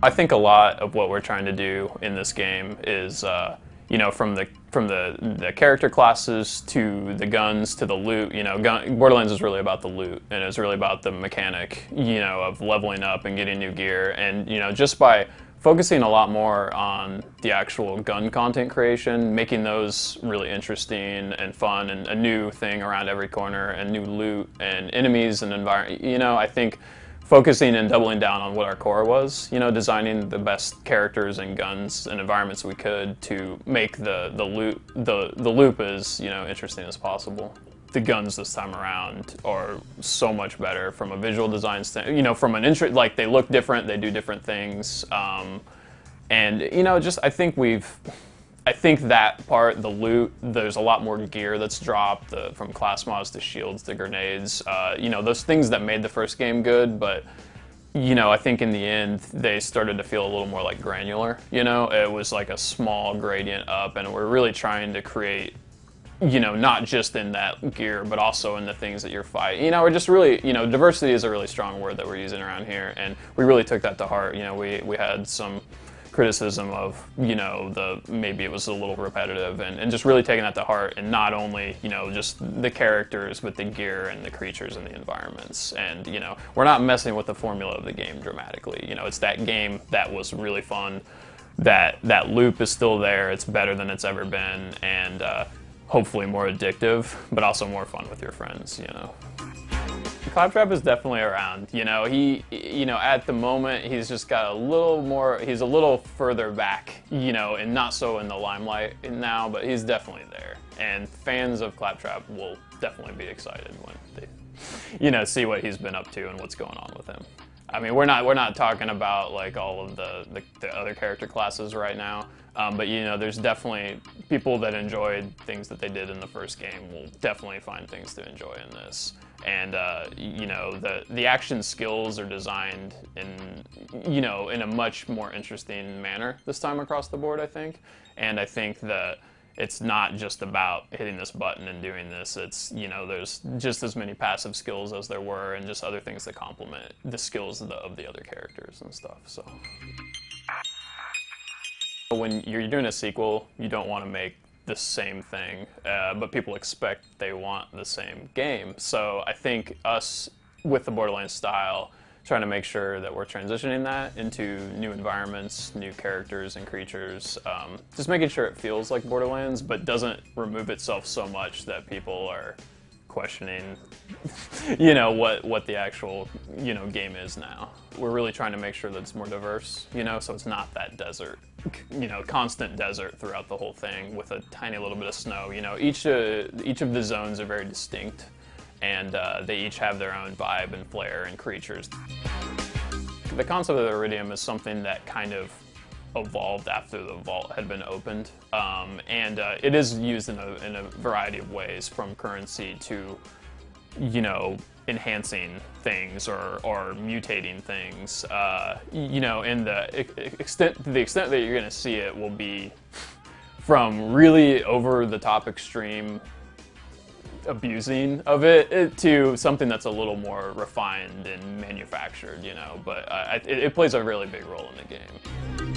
I think a lot of what we're trying to do in this game is, you know, from the character classes to the guns to the loot. You know, Borderlands is really about the loot, and it's really about the mechanic, you know, of leveling up and getting new gear. And you know, just by focusing a lot more on the actual gun content creation, making those really interesting and fun, and a new thing around every corner, and new loot and enemies and environment. You know, I think focusing and doubling down on what our core was, you know, designing the best characters and guns and environments we could to make the loop as, you know, interesting as possible. The guns this time around are so much better from a visual design standpoint, you know, from an interest, like they look different, they do different things, and you know, just I think that part, the loot, there's a lot more gear that's dropped, from class mods to shields to grenades. You know, those things that made the first game good, but you know, I think in the end they started to feel a little more like granular. You know, it was like a small gradient up, and we're really trying to create, you know, not just in that gear, but also in the things that you're fighting. You know, we're just really, you know, diversity is a really strong word that we're using around here, and we really took that to heart. You know, we had some criticism of, you know, maybe it was a little repetitive, and just really taking that to heart, and not only, you know, just the characters, but the gear and the creatures and the environments. And, you know, we're not messing with the formula of the game dramatically. You know, it's that game that was really fun, that loop is still there, it's better than it's ever been, and hopefully more addictive, but also more fun with your friends, you know. Claptrap is definitely around. You know, you know, at the moment, he's just got a little more, he's a little further back, you know, and not so in the limelight now, but he's definitely there. And fans of Claptrap will definitely be excited when they, you know, see what he's been up to and what's going on with him. I mean, we're not talking about like all of the other character classes right now, but you know, there's definitely people that enjoyed things that they did in the first game will definitely find things to enjoy in this. And you know, the action skills are designed in, you know, in a much more interesting manner this time across the board, I think. And I think that it's not just about hitting this button and doing this. It's, you know, there's just as many passive skills as there were, and just other things that complement the skills of the other characters and stuff. So when you're doing a sequel, you don't want to make the same thing, but people expect they want the same game. So I think us, with the Borderlands style, trying to make sure that we're transitioning that into new environments, new characters and creatures, just making sure it feels like Borderlands, but doesn't remove itself so much that people are questioning, you know, what the actual, you know, game is now. We're really trying to make sure that it's more diverse, you know, so it's not that desert, you know, constant desert throughout the whole thing with a tiny little bit of snow. You know, each of the zones are very distinct, and they each have their own vibe and flair and creatures. The concept of the Iridium is something that kind of evolved after the vault had been opened, and it is used in a variety of ways, from currency to, you know, enhancing things or mutating things. You know, in the extent that you're going to see it will be from really over-the-top extreme abusing of it to something that's a little more refined and manufactured, you know, but it plays a really big role in the game.